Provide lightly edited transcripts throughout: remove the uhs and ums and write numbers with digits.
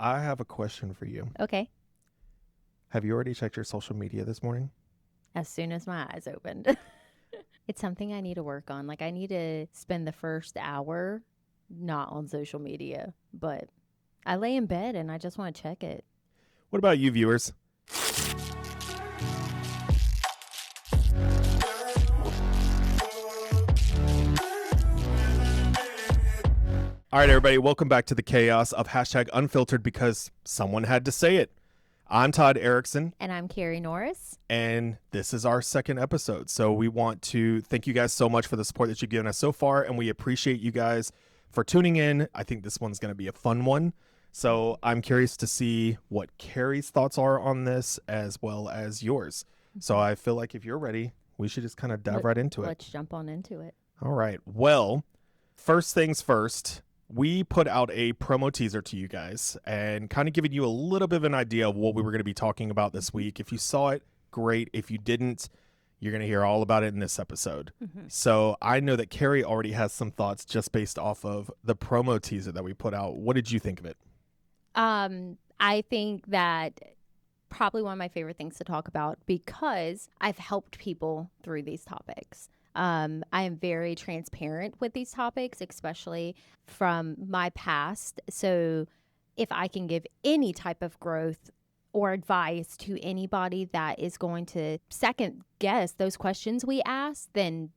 I have a question for you. Okay. Have you already checked your social media this morning? As soon as my eyes opened. It's something I need to work on. Like, I need to spend the first hour not on social media, but I lay in bed and I just want to check it. What about you, viewers? All right, everybody, welcome back to the chaos of hashtag unfiltered because someone had to say it. I'm Todd Erickson. And I'm Carrie Norris. And this is our second episode. So we want to thank you guys so much for the support that you've given us so far. And we appreciate you guys for tuning in. I think this one's going to be a fun one. So I'm curious to see what Carrie's thoughts are on this as well as yours. So I feel like if you're ready, we should just kind of dive right into it. Let's jump on into it. All right. Well, first things first. We put out a promo teaser to you guys and kind of giving you a little bit of an idea of what we were going to be talking about this week. If you saw it, great. If you didn't, you're going to hear all about it in this episode. So I know that Carrie already has some thoughts just based off of the promo teaser that we put out. What did you think of it? I think that probably one of my favorite things to talk about because I've helped people through these topics. I am very transparent with these topics, especially from my past. So if I can give any type of growth or advice to anybody that is going to second guess those questions we ask, then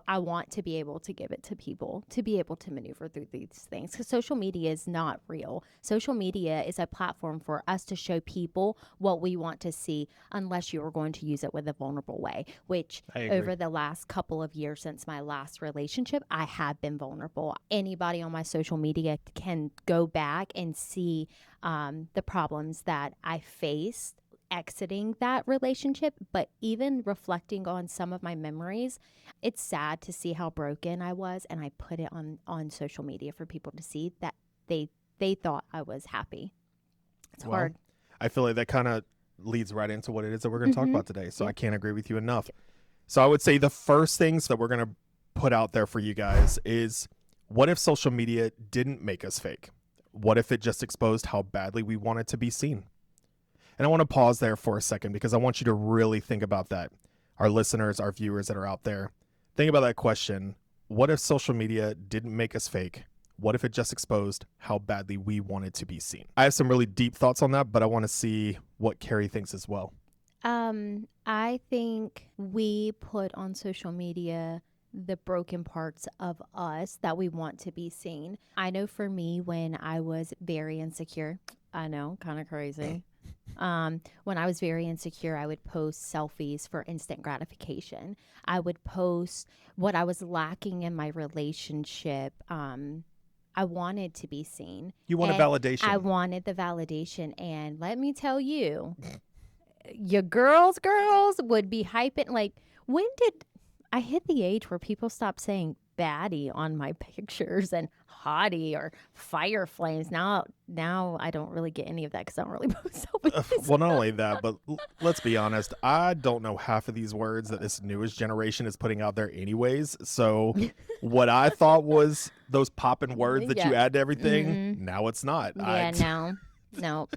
I want to be able to give it to people to be able to maneuver through these things, because social media is not real. Social media is a platform for us to show people what we want to see, unless you are going to use it with a vulnerable way, which over the last couple of years since my last relationship, I have been vulnerable. Anybody on my social media can go back and see the problems that I faced exiting that relationship, but even reflecting on some of my memories, it's sad to see how broken I was, and I put it on social media for people to see that they thought I was happy. It's hard. I feel like that kind of leads right into what it is that we're going to talk about today, so I can't agree with you enough. So I would say the first things that we're going to put out there for you guys is, what if social media didn't make us fake? What if it just exposed how badly we wanted to be seen? And I want to pause there for a second because I want you to really think about that. Our listeners, our viewers that are out there, think about that question. What if social media didn't make us fake? What if it just exposed how badly we wanted to be seen? I have some really deep thoughts on that, but I want to see what Carrie thinks as well. I think we put on social media the broken parts of us that we want to be seen. I know for me, when I was very insecure, I know, kind of crazy. When I was very insecure, I would post selfies for instant gratification. I would post what I was lacking in my relationship. I wanted to be seen. You wanted validation. I wanted the validation. And let me tell you, your girls would be hyping. Like, when did I hit the age where people stopped saying baddie on my pictures and hottie or fire flames? Now I don't really get any of that because I don't really post selfies. Well, not only that, but let's be honest, I don't know half of these words that this newest generation is putting out there anyways. So what I thought was those popping words that you add to everything, now it's not. No.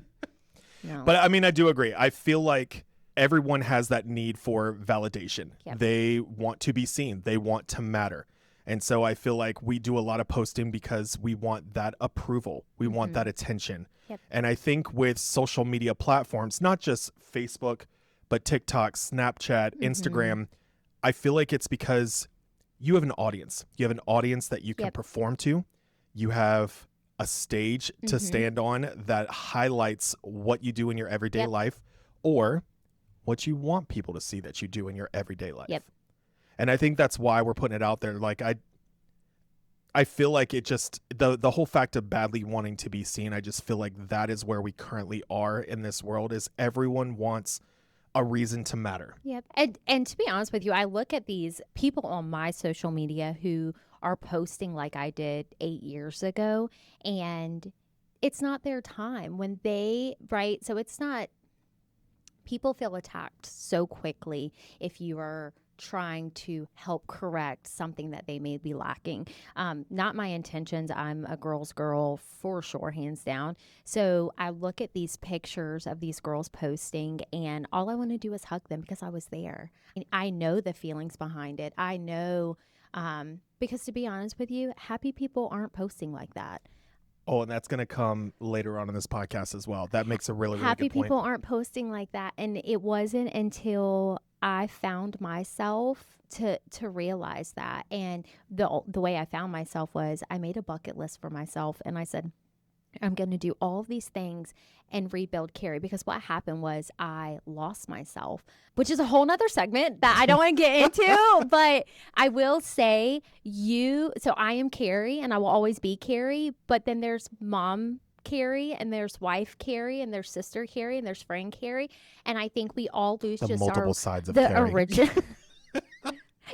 But I mean, I do agree. I feel like everyone has that need for validation. Yep. They want to be seen. They want to matter. And so I feel like we do a lot of posting because we want that approval. We want that attention. Yep. And I think with social media platforms, not just Facebook, but TikTok, Snapchat, Instagram, I feel like it's because you have an audience. You have an audience that you can perform to. You have a stage to stand on that highlights what you do in your everyday life, or what you want people to see that you do in your everyday life. Yep. And I think that's why we're putting it out there. Like, I feel like it just, the whole fact of badly wanting to be seen, I just feel like that is where we currently are in this world, is everyone wants a reason to matter. Yep. And to be honest with you, I look at these people on my social media who are posting like I did 8 years ago, and it's not their time when they, right? So it's not, people feel attacked so quickly if you are trying to help correct something that they may be lacking. Not my intentions. I'm a girl's girl for sure, hands down. So I look at these pictures of these girls posting, and all I want to do is hug them because I was there. I know the feelings behind it. I know, because to be honest with you, happy people aren't posting like that. Oh, and that's going to come later on in this podcast as well. That makes a really, really Happy good point. people aren't posting like that. And it wasn't until I found myself to realize that. And the way I found myself was I made a bucket list for myself, and I said, I'm going to do all of these things and rebuild Carrie, because what happened was I lost myself, which is a whole nother segment that I don't want to get into. But I will say so I am Carrie and I will always be Carrie, but then there's mom Carrie and there's wife Carrie and there's sister Carrie and there's friend Carrie. And I think we all lose The just multiple sides of the Carrie. original.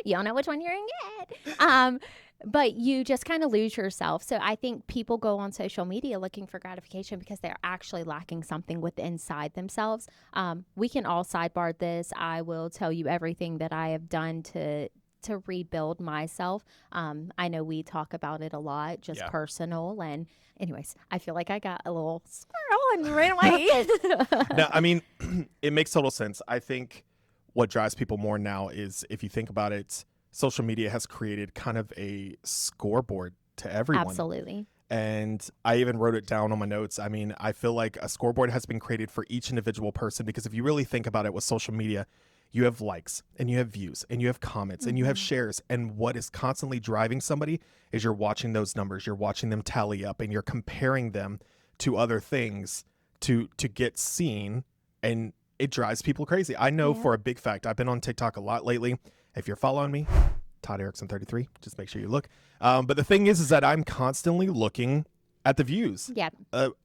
You don't know which one you're going to get. But you just kind of lose yourself. So I think people go on social media looking for gratification because they're actually lacking something inside themselves. We can all sidebar this. I will tell you everything that I have done to rebuild myself. I know we talk about it a lot, just personal. And anyways, I feel like I got a little squirrel and ran away. No, I mean, it makes total sense. I think what drives people more now is, if you think about it, social media has created kind of a scoreboard to everyone. Absolutely. And I even wrote it down on my notes. I mean, I feel like a scoreboard has been created for each individual person, because if you really think about it with social media, you have likes and you have views and you have comments and you have shares. And what is constantly driving somebody is you're watching those numbers, you're watching them tally up, and you're comparing them to other things to get seen. And it drives people crazy. I know for a big fact, I've been on TikTok a lot lately. If you're following me, Todd Erickson 33, just make sure you look. But the thing is that I'm constantly looking at the views. Yeah.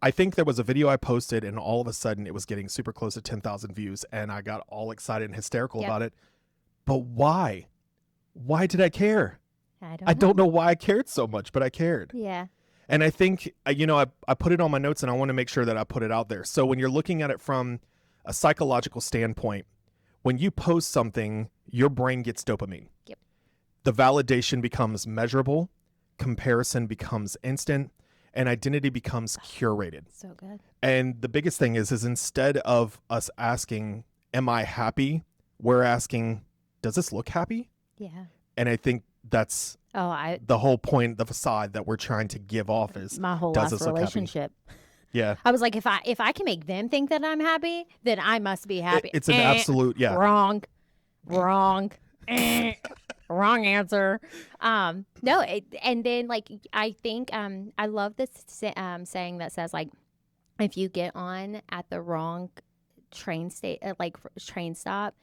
I think there was a video I posted, and all of a sudden it was getting super close to 10,000 views, and I got all excited and hysterical about it. But why? Why did I care? I don't know why I cared so much, but I cared. Yeah. And I think, I put it on my notes, and I want to make sure that I put it out there. So when you're looking at it from a psychological standpoint, when you post something, your brain gets dopamine. Yep. The validation becomes measurable, comparison becomes instant, and identity becomes curated. So good. And the biggest thing is instead of us asking, am I happy? We're asking, does this look happy? Yeah. And I think that's the whole point, the facade that we're trying to give off is, my whole does last this look happy? relationship. Yeah. I was like, if I can make them think that I'm happy, then I must be happy. It's an absolute, wrong, wrong answer. No, and then like I think I love this saying that says, like, if you get on at the wrong train stop,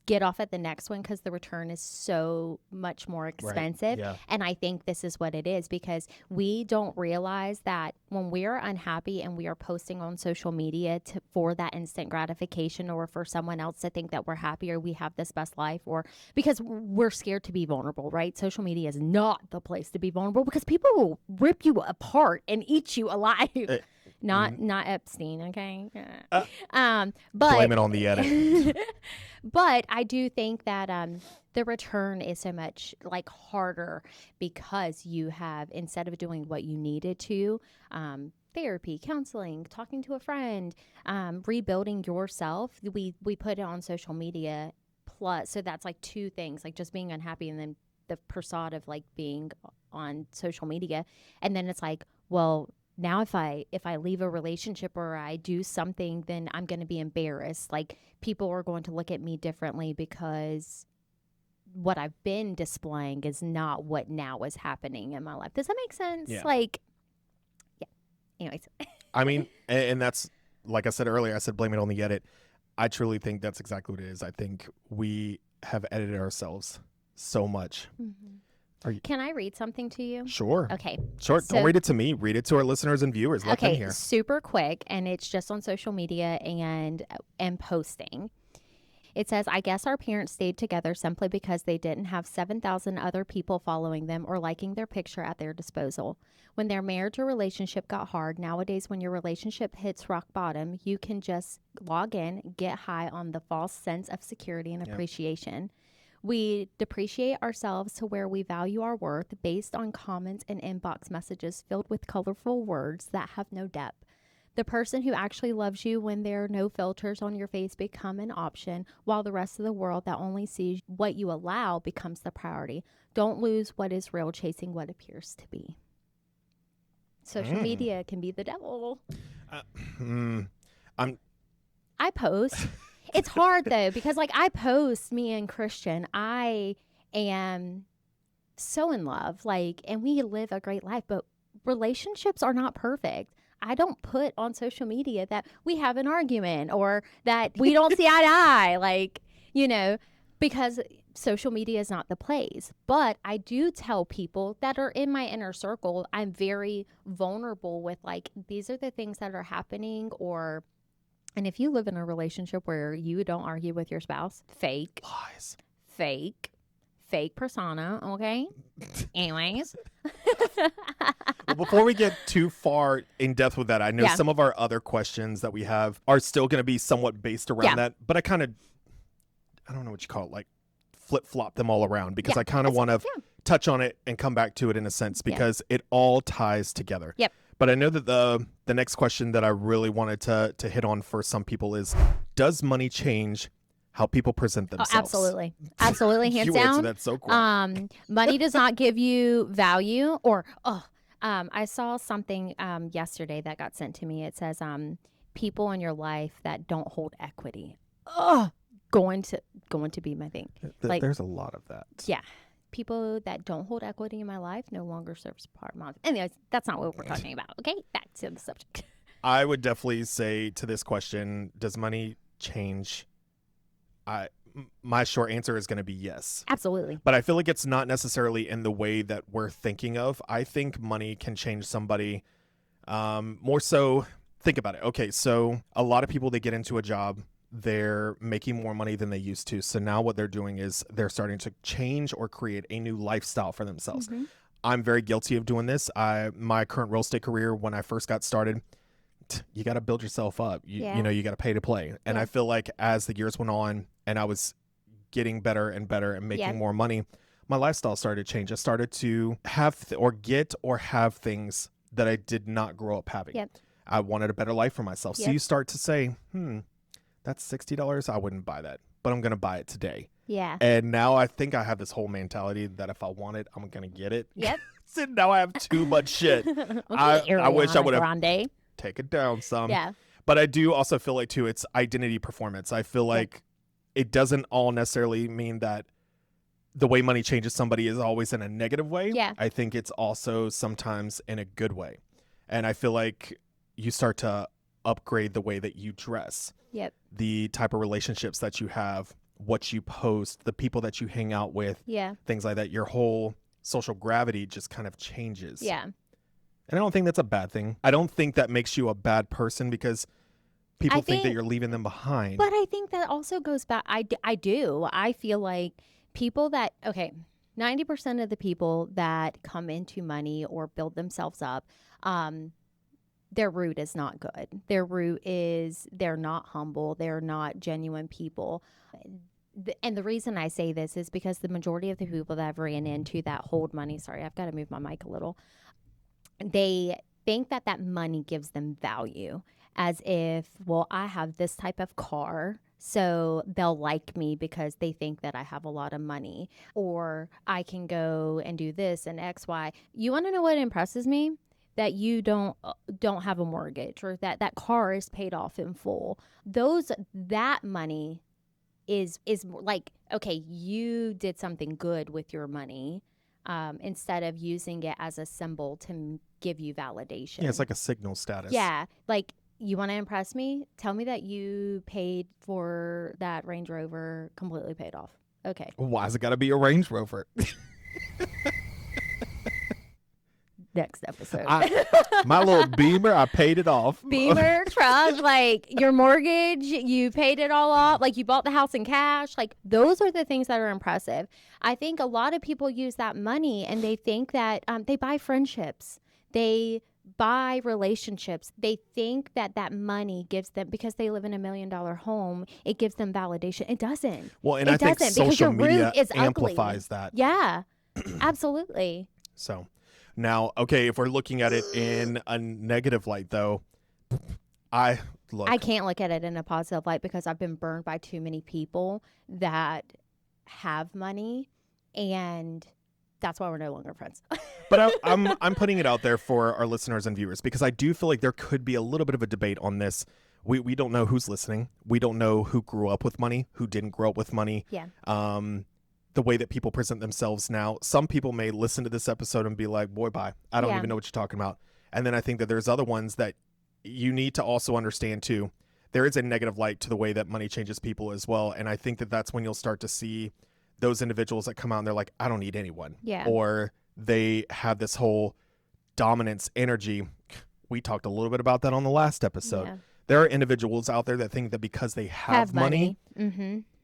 get off at the next one, because the return is so much more expensive. Right. Yeah. And I think this is what it is, because we don't realize that when we are unhappy and we are posting on social media for that instant gratification, or for someone else to think that we're happy or we have this best life, or because we're scared to be vulnerable, right? Social media is not the place to be vulnerable, because people will rip you apart and eat you alive. Not Epstein, okay? But blame it on the edit. But I do think that the return is so much like harder, because you have, instead of doing what you needed to, therapy, counseling, talking to a friend, rebuilding yourself, we put it on social media. Plus, so that's like two things, like just being unhappy, and then the facade of like being on social media. And then it's like, well, now if I leave a relationship or I do something, then I'm going to be embarrassed. Like, people are going to look at me differently, because what I've been displaying is not what now is happening in my life. Does that make sense? Yeah. Like, yeah. Anyways. I mean, and that's, like I said earlier, I said blame it on the edit. I truly think that's exactly what it is. I think we have edited ourselves so much. Mm-hmm. Can I read something to you? Sure. Okay. Sure. Don't read it to me. Read it to our listeners and viewers. Let them hear. Super quick, and it's just on social media and posting. It says, I guess our parents stayed together simply because they didn't have 7,000 other people following them or liking their picture at their disposal. When their marriage or relationship got hard, nowadays when your relationship hits rock bottom, you can just log in, get high on the false sense of security and appreciation. We depreciate ourselves to where we value our worth based on comments and inbox messages filled with colorful words that have no depth. The person who actually loves you when there are no filters on your face become an option, while the rest of the world that only sees what you allow becomes the priority. Don't lose what is real chasing what appears to be. Social media can be the devil. I post. It's hard though, because like I post me and Christian. I am so in love, like, and we live a great life, but relationships are not perfect. I don't put on social media that we have an argument or that we don't see eye to eye, like, you know, because social media is not the place. But I do tell people that are in my inner circle, I'm very vulnerable with, like, these are the things that are happening. And if you live in a relationship where you don't argue with your spouse, fake. Lies. Fake persona, okay? Anyways. Well, before we get too far in depth with that, I know some of our other questions that we have are still going to be somewhat based around that, but I don't know what you call it, like flip-flop them all around, because I kind of want to touch on it and come back to it in a sense, because it all ties together. Yep. But I know that the next question that I really wanted to hit on for some people is, does money change how people present themselves? Oh, absolutely. Hands you down. answered that so quick. Money does not give you value. I saw something yesterday that got sent to me. It says people in your life that don't hold equity. Going to be my thing. There's a lot of that. Yeah. People that don't hold equity in my life no longer serves part of my life. Anyways, that's not what we're talking about. Okay, back to the subject. I would definitely say to this question, does money change? My short answer is going to be yes. Absolutely. But I feel like it's not necessarily in the way that we're thinking of. I think money can change somebody more so. Think about it. Okay, so a lot of people, they get into a job, they're making more money than they used to. So now what they're doing is they're starting to change or create a new lifestyle for themselves. Mm-hmm. I'm very guilty of doing this. My current real estate career, when I first got started, you got to build yourself up. You know, you got to pay to play. And I feel like as the years went on and I was getting better and better and making more money, my lifestyle started to change. I started to have have things that I did not grow up having. Yep. I wanted a better life for myself. Yep. So you start to say, that's $60. I wouldn't buy that, but I'm going to buy it today. Yeah. And now I think I have this whole mentality that if I want it, I'm going to get it. Yep. So now I have too much shit. I wish I would have take it down some. Yeah. But I do also feel like too, it's identity performance. I feel like it doesn't all necessarily mean that the way money changes somebody is always in a negative way. Yeah. I think it's also sometimes in a good way. And I feel like you start to upgrade the way that you dress. Yep. The type of relationships that you have, what you post, the people that you hang out with, things like that. Your whole social gravity just kind of changes. Yeah. And I don't think that's a bad thing. I don't think that makes you a bad person because people think that you're leaving them behind. But I think that also goes back. I do. I feel like people that, 90% of the people that come into money or build themselves up, their root is not good. Their root is they're not humble. They're not genuine people. And the reason I say this is because the majority of the people that I've ran into that hold money, sorry, I've got to move my mic a little. They think that money gives them value, as if, well, I have this type of car, so they'll like me because they think that I have a lot of money, or I can go and do this and X, Y. You want to know what impresses me? That you don't have a mortgage, or that car is paid off in full. That money is like, okay, you did something good with your money, instead of using it as a symbol to give you validation. Yeah, it's like a signal status. Yeah, like, you want to impress me? Tell me that you paid for that Range Rover completely paid off. Okay. Why's it got to be a Range Rover? Next episode. My little Beamer, I paid it off. Beamer, truck, like your mortgage, you paid it all off. Like you bought the house in cash. Like those are the things that are impressive. I think a lot of people use that money and they think that they buy friendships. They buy relationships. They think that that money gives them, because they live in $1 million home, it gives them validation. It doesn't. Well, and It I think doesn't, because social your media root is amplifies ugly. that. Yeah, absolutely. So now, okay, if we're looking at it in a negative light, though, I can't look at it in a positive light because I've been burned by too many people that have money, and that's why we're no longer friends. But I'm putting it out there for our listeners and viewers, because I do feel like there could be a little bit of a debate on this. We don't know who's listening. We don't know who grew up with money, who didn't grow up with money. Yeah. The way that people present themselves now. Some people may listen to this episode and be like, boy, bye. I don't even know what you're talking about. And then I think that there's other ones that you need to also understand too. There is a negative light to the way that money changes people as well. And I think that that's when you'll start to see those individuals that come out and they're like, I don't need anyone. Yeah. Or they have this whole dominance energy. We talked a little bit about that on the last episode. Yeah. There are individuals out there that think that because they have money,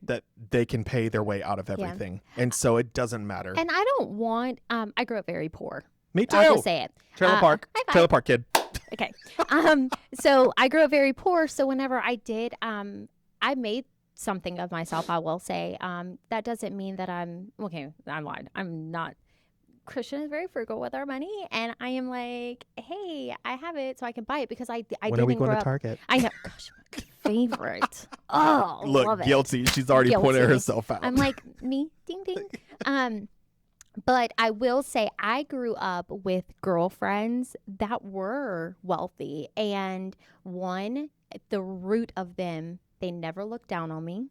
that they can pay their way out of everything. Yeah. And so it doesn't matter. And I don't want, I grew up very poor. Me too. I'll just say it. Trailer park. Trailer park kid. Okay. So I grew up very poor. So whenever I did, I made something of myself, I will say. That doesn't mean that I'm lying. I'm not. Christian is very frugal with our money, and I am like, hey, I have it, so I can buy it, because I when didn't are we going grow to Target? I know. Gosh, my favorite. Oh, look, love it. guilty. She's already pointed herself out. I'm like, me, ding ding. But I will say, I grew up with girlfriends that were wealthy, and the root of them, they never looked down on me.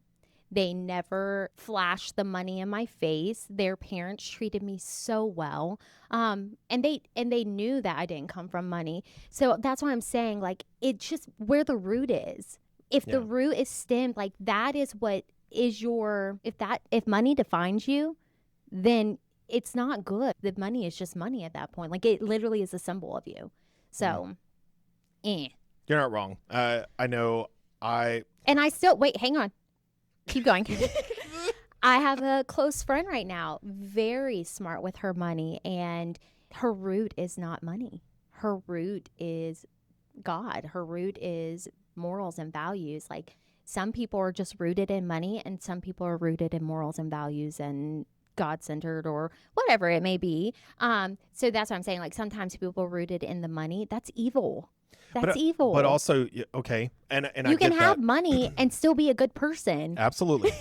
They never flashed the money in my face. Their parents treated me so well. And they knew that I didn't come from money. So that's why I'm saying, like, it's just where the root is. If the root is stemmed, like, that is what is if money defines you, then it's not good. The money is just money at that point. Like, it literally is a symbol of you. So, You're not wrong. I know And I still, wait, hang on. Keep going. I have a close friend right now, very smart with her money, and her root is not money. Her root is God. Her root is morals and values. Like, some people are just rooted in money, and some people are rooted in morals and values and God-centered or whatever it may be. So that's what I'm saying. Like, sometimes people are rooted in the money. That's evil. That's evil. But also, okay, and you can have money and still be a good person. Absolutely.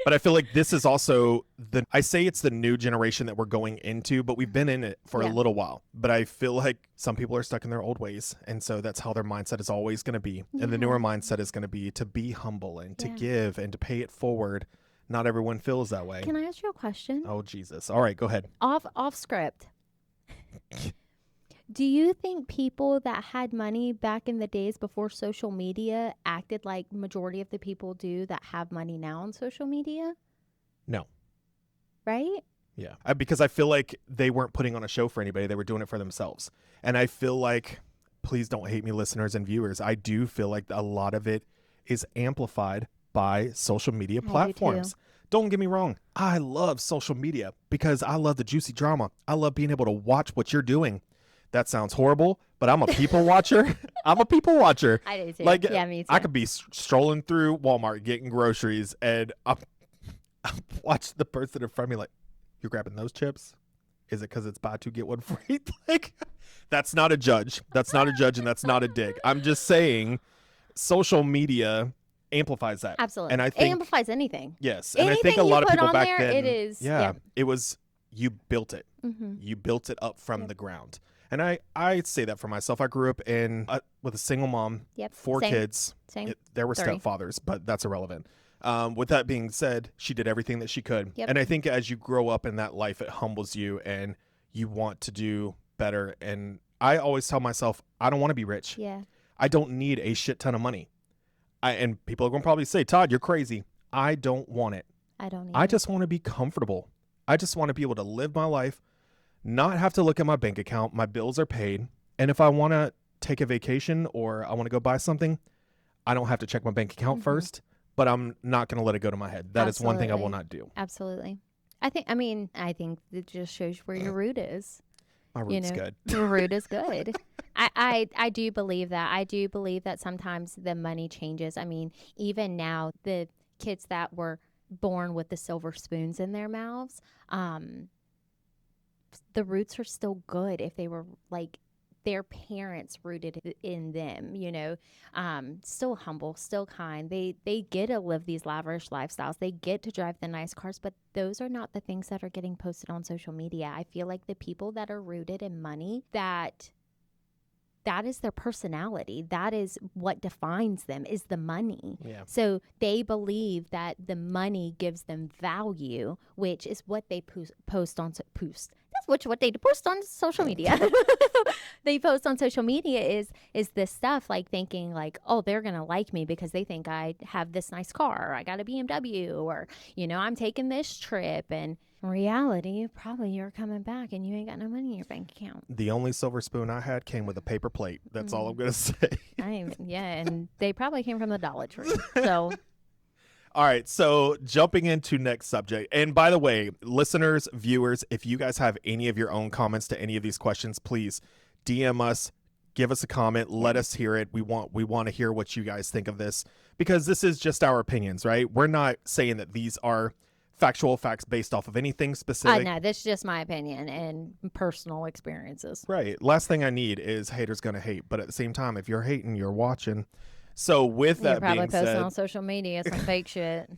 But I feel like this is also I say it's the new generation that we're going into, but we've been in it for a little while. But I feel like some people are stuck in their old ways, and so that's how their mindset is always going to be. Yeah. And the newer mindset is going to be to be humble and to give and to pay it forward. Not everyone feels that way. Can I ask you a question? Oh, Jesus. All right, go ahead. Off script. Do you think people that had money back in the days before social media acted like majority of the people do that have money now on social media? No. Right? Yeah. Because I feel like they weren't putting on a show for anybody. They were doing it for themselves. And I feel like, please don't hate me, listeners and viewers, I do feel like a lot of it is amplified by social media platforms. Don't get me wrong. I love social media because I love the juicy drama. I love being able to watch what you're doing. That sounds horrible, but I'm a people watcher. I'm a people watcher. I do too. Like, yeah, me too. I could be strolling through Walmart getting groceries, and I'm watch the person in front of me like, you're grabbing those chips? Is it because it's buy two, get one free? Like, that's not a judge. That's not a judge, and that's not a dig. I'm just saying social media amplifies that. Absolutely. And I think it amplifies anything. Yes. Anything and I think a lot of people back there, then, it is. Yeah. It was, you built it. Mm-hmm. You built it up from the ground. And I say that for myself. I grew up with a single mom, 4 kids. Same. There were 3 stepfathers, but that's irrelevant. With that being said, she did everything that she could. Yep. And I think as you grow up in that life, it humbles you and you want to do better. And I always tell myself, I don't want to be rich. Yeah. I don't need a shit ton of money. And people are going to probably say, Todd, you're crazy. I don't want it. I don't either. I just want to be comfortable. I just want to be able to live my life, not have to look at my bank account. My bills are paid. And if I want to take a vacation or I want to go buy something, I don't have to check my bank account first, but I'm not going to let it go to my head. That is one thing I will not do. Absolutely. I think it just shows where your root is. My root's good. Root is good. I do believe that. I do believe that sometimes the money changes. I mean, even now, the kids that were born with the silver spoons in their mouths, the roots are still good if they were like their parents rooted in them, still humble, still kind. They get to live these lavish lifestyles. They get to drive the nice cars, but those are not the things that are getting posted on social media. I feel like the people that are rooted in money, that is their personality. That is what defines them, is the money. Yeah. So they believe that the money gives them value, which is what they post on what they post on social media. They post on social media is this stuff, like thinking like, oh, they're gonna like me because they think I have this nice car, or I got a BMW, or I'm taking this trip. And in reality, probably you're coming back and you ain't got no money in your bank account. The only silver spoon I had came with a paper plate. That's all I'm gonna say. And they probably came from the Dollar Tree. So. All right, so jumping into next subject. And by the way, listeners, viewers, if you guys have any of your own comments to any of these questions, please DM us, give us a comment, let us hear it. We want to hear what you guys think of this, because this is just our opinions, right? We're not saying that these are factual facts based off of anything specific. No, this is just my opinion and personal experiences. Right. Last thing I need is haters gonna hate, but at the same time, if you're hating, you're watching. So with that being said, you're probably posting on social media some fake shit.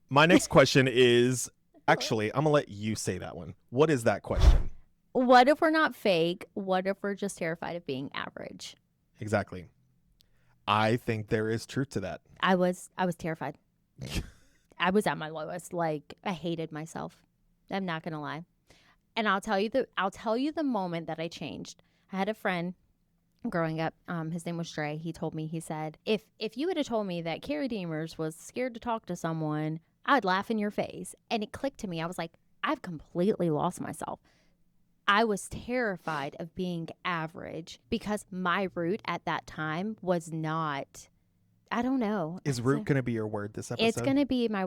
My next question is, actually, I'm gonna let you say that one. What is that question? What if we're not fake? What if we're just terrified of being average? Exactly. I think there is truth to that. I was terrified. I was at my lowest. Like, I hated myself. I'm not gonna lie. And I'll tell you the moment that I changed. I had a friend growing up, his name was Dre. He told me, he said, if you would have told me that Carrie Demers was scared to talk to someone, I'd laugh in your face. And it clicked to me. I was like, I've completely lost myself. I was terrified of being average because my root at that time was not, I don't know. Is root going to be your word this episode? It's going to be my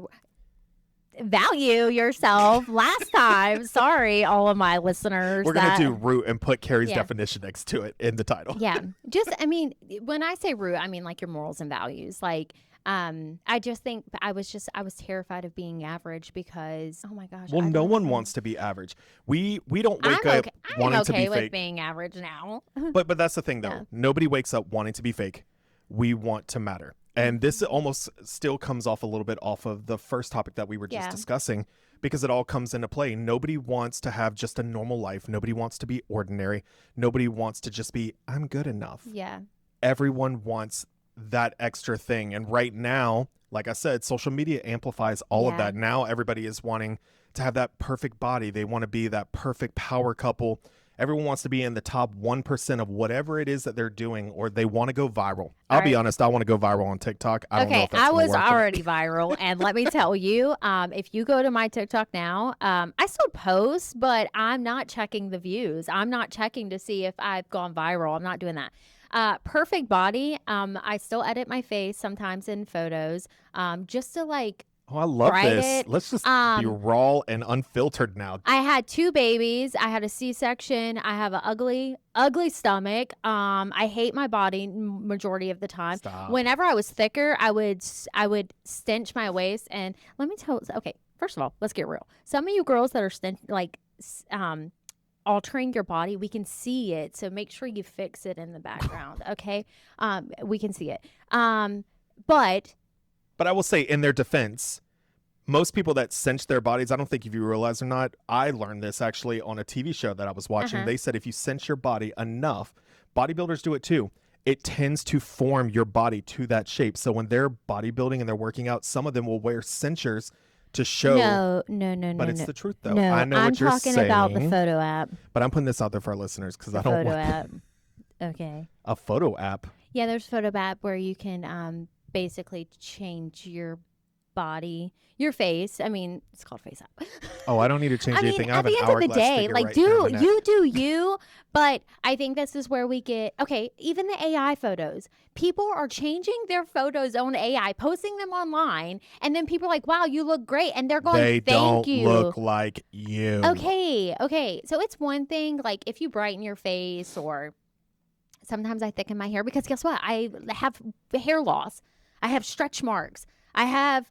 value yourself. Last time, sorry, all of my listeners. We're going to do root and put Carrie's definition next to it in the title. Yeah. Just, I mean, when I say root, I mean like your morals and values. Like, I just think I was terrified of being average because, oh my gosh. Well, no one wants to be average. We don't wake up wanting to be fake. I'm okay with being average now. but that's the thing though. Yeah. Nobody wakes up wanting to be fake. We want to matter. And this almost still comes off a little bit off of the first topic that we were just discussing, because it all comes into play. Nobody wants to have just a normal life. Nobody wants to be ordinary. Nobody wants to just be, I'm good enough. Yeah. Everyone wants that extra thing. And right now, like I said, social media amplifies all of that. Now everybody is wanting to have that perfect body. They want to be that perfect power couple. Everyone wants to be in the top 1% of whatever it is that they're doing, or they want to go viral. I'll be honest, I want to go viral on TikTok. I don't know if that's I was already viral. And let me tell you, if you go to my TikTok now, I still post, but I'm not checking the views. I'm not checking to see if I've gone viral. I'm not doing that. Perfect body. I still edit my face sometimes in photos, just to like, oh, I love this. Let's just be raw and unfiltered now. I had 2 babies. I had a C-section. I have an ugly stomach. I hate my body majority of the time. Stop. Whenever I was thicker, I would stench my waist. And let me tell you, okay, first of all, let's get real. Some of you girls that are altering your body, we can see it. So make sure you fix it in the background, okay? We can see it. But I will say, in their defense, most people that cinch their bodies, I don't think if you realize or not, I learned this actually on a TV show that I was watching. They said if you cinch your body enough, bodybuilders do it too, it tends to form your body to that shape. So when they're bodybuilding and they're working out, some of them will wear cinchers to show. No. But it's the truth, though. No, I know what you're saying. I'm talking about the photo app. But I'm putting this out there for our listeners because I don't want photo app. Okay. A photo app? Yeah, there's a photo app where you can basically change your body, your face. I mean, it's called face up. Oh, I don't need to change I mean, anything. I at have an the end of the hourglass day, figure like, right here in my neck. do you. But I think this is where we get, okay, even the AI photos. People are changing their photos on AI, posting them online, and then people are like, wow, you look great. And they're going, They thank don't you. look like you. Okay. So it's one thing, like, if you brighten your face, or sometimes I thicken my hair, because guess what? I have hair loss. I have stretch marks. I have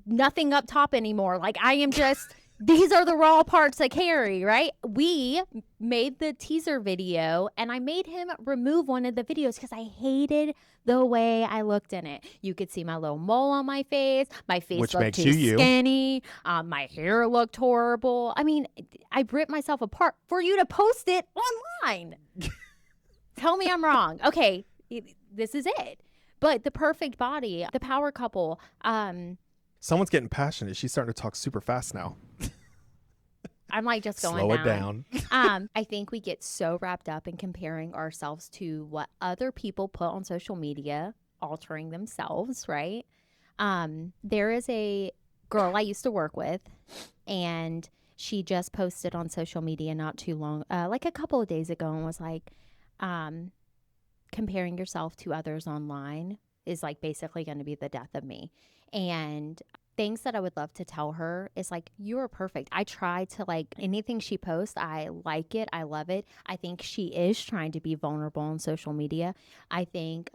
nothing up top anymore. Like, I am just, these are the raw parts I carry, right? We made the teaser video, and I made him remove one of the videos because I hated the way I looked in it. You could see my little mole on my face. My face Which looked makes too you. skinny. My hair looked horrible. I mean, I ripped myself apart for you to post it online. Tell me I'm wrong. Okay, this is it. But the perfect body, the power couple. Someone's getting passionate. She's starting to talk super fast now. I'm like just going Slow it down. I think we get so wrapped up in comparing ourselves to what other people put on social media, altering themselves, right? There is a girl I used to work with, and she just posted on social media not too long, like a couple of days ago, and was like, comparing yourself to others online is like basically going to be the death of me. And things that I would love to tell her is like, you're perfect. I try to, like, anything she posts, I like it. I love it. I think she is trying to be vulnerable on social media. I think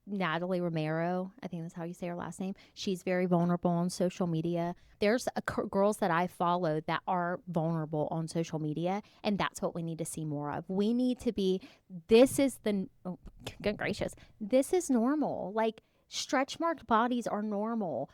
Natalie Romero, I think that's how you say her last name. She's very vulnerable on social media. There's girls that I follow that are vulnerable on social media, and that's what we need to see more of. We need to be, this is the, oh, good gracious, this is normal. Like, stretch marked bodies are normal.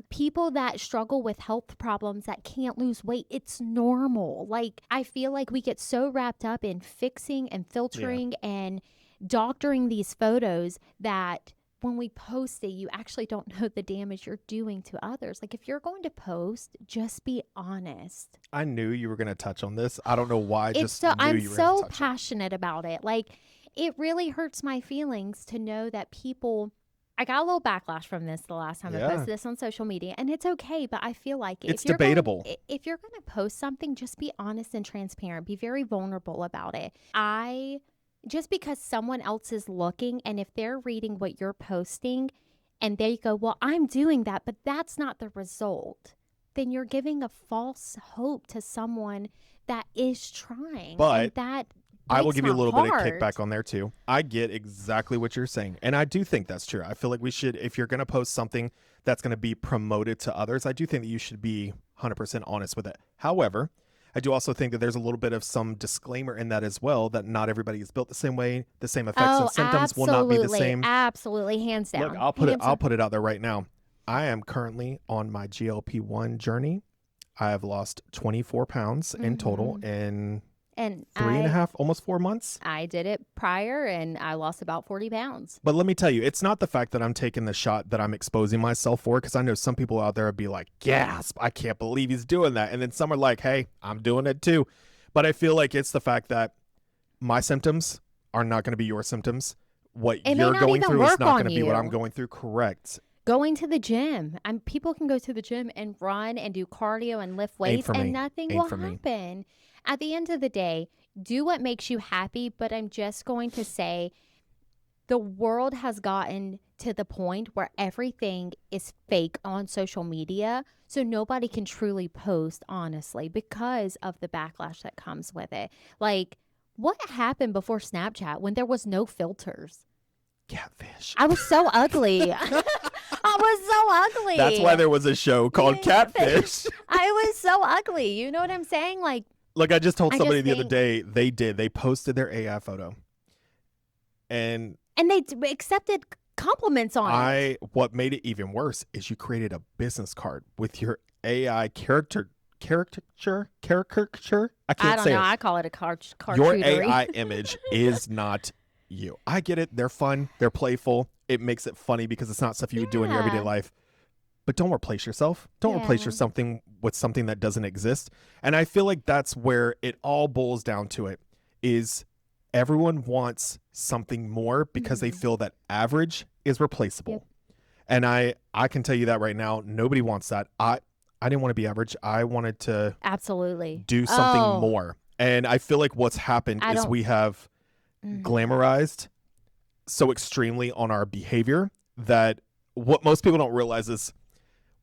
People that struggle with health problems that can't lose weight, it's normal. Like, I feel like we get so wrapped up in fixing and filtering and doctoring these photos that when we post it, you actually don't know the damage you're doing to others. Like, if you're going to post, just be honest. I knew you were going to touch on this. I don't know why. I'm so passionate about it. Like, it really hurts my feelings to know that people, I got a little backlash from this the last time I posted this on social media, and it's okay, but I feel like it's debatable. If you're going to post something, just be honest and transparent. Be very vulnerable about it. Just because someone else is looking, and if they're reading what you're posting and they go, well, I'm doing that, but that's not the result, then you're giving a false hope to someone that is trying. But and that I will give you a little bit of kickback on there too. I get exactly what you're saying. And I do think that's true. I feel like we should, if you're going to post something that's going to be promoted to others, I do think that you should be 100% honest with it. However, I do also think that there's a little bit of some disclaimer in that as well, that not everybody is built the same way. The same effects and symptoms will not be the same. Absolutely. Hands down. Look, I'll put it out there right now. I am currently on my GLP-1 journey. I have lost 24 pounds in total in 3.5, almost 4 months. I did it prior, and I lost about 40 pounds. But let me tell you, it's not the fact that I'm taking the shot that I'm exposing myself for, because I know some people out there would be like, gasp, I can't believe he's doing that. And then some are like, hey, I'm doing it too. But I feel like it's the fact that my symptoms are not going to be your symptoms. What you're going through is not going to be what I'm going through. Correct. Going to the gym. People can go to the gym and run and do cardio and lift weights, and nothing will happen. At the end of the day, do what makes you happy. But I'm just going to say, the world has gotten to the point where everything is fake on social media. So nobody can truly post honestly because of the backlash that comes with it. Like, what happened before Snapchat when there was no filters? Catfish. I was so ugly. I was so ugly. That's why there was a show called Catfish. I was so ugly. You know what I'm saying? Like, look, I just told somebody the other day, they posted their AI photo. And they accepted compliments on it. What made it even worse is you created a business card with your AI caricature. I can't say it. I call it a charcuterie. Your AI image is not you. I get it. They're fun. They're playful. It makes it funny because it's not stuff you would do in your everyday life. But don't replace yourself. Don't replace your something with something that doesn't exist. And I feel like that's where it all boils down to it, is everyone wants something more because they feel that average is replaceable. And I can tell you that right now, nobody wants that. I didn't want to be average. I wanted to Absolutely do something more. And I feel like what's happened is we have glamorized so extremely on our behavior that what most people don't realize is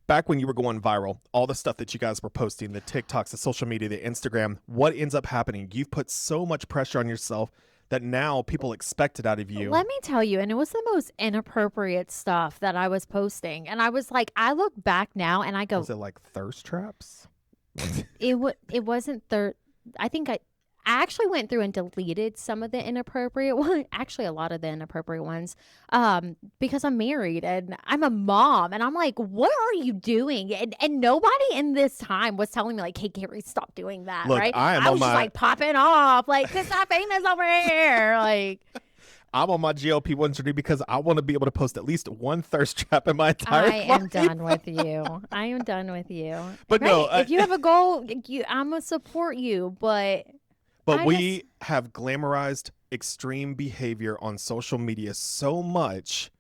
back when you were going viral, all the stuff that you guys were posting, the TikToks, the social media, the Instagram, what ends up happening? You've put so much pressure on yourself that now people expect it out of you. Let me tell you, and it was the most inappropriate stuff that I was posting. And I was like, I look back now and I go, was it like thirst traps? it wasn't I think I actually went through and deleted some of the inappropriate ones, actually a lot of the inappropriate ones, because I'm married and I'm a mom, and I'm like, what are you doing? And nobody in this time was telling me like, hey, Carrie, stop doing that. Look, right? I was just like popping off, like, cause I'm famous over here, like. I'm on my GLP-1 journey because I want to be able to post at least one thirst trap in my entire life. I am done with you. I am done with you. But right? no, if you have a goal, I'm gonna support you, but we have glamorized extreme behavior on social media so much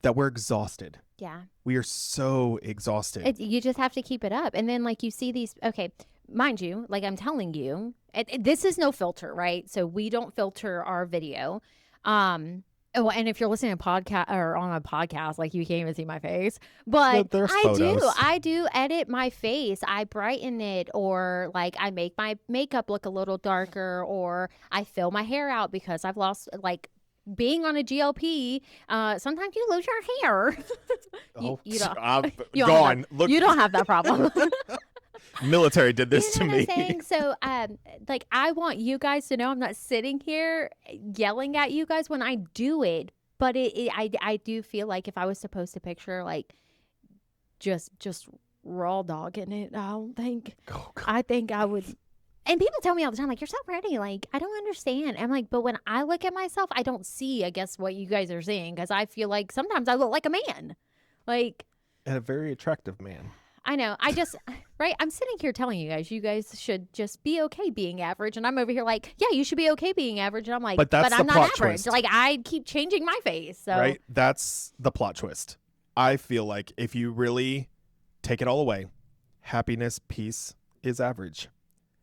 that we're exhausted. Yeah. We are so exhausted. You just have to keep it up. And then like you see these, okay, mind you, like I'm telling you, this is no filter, right? So we don't filter our video. Oh, and if you're listening to podcast or on a podcast, like you can't even see my face, but I do edit my face. I brighten it, or like I make my makeup look a little darker, or I fill my hair out because I've lost, like, being on a GLP. Sometimes you lose your hair. you don't. You don't have that problem. Military did this to me. What I'm saying? So, like, I want you guys to know I'm not sitting here yelling at you guys when I do it, but I do feel like if I was to post a picture, like, just raw dogging it, I think I would. And people tell me all the time, like, you're so pretty. Like, I don't understand. I'm like, but when I look at myself, I don't see, I guess, what you guys are seeing, because I feel like sometimes I look like a man, like, and a very attractive man. I know. Right? I'm sitting here telling you guys should just be okay being average. And I'm over here like, yeah, you should be okay being average. And I'm like, but I'm not average. Twist. Like, I keep changing my face. So. Right? That's the plot twist. I feel like if you really take it all away, happiness, peace is average.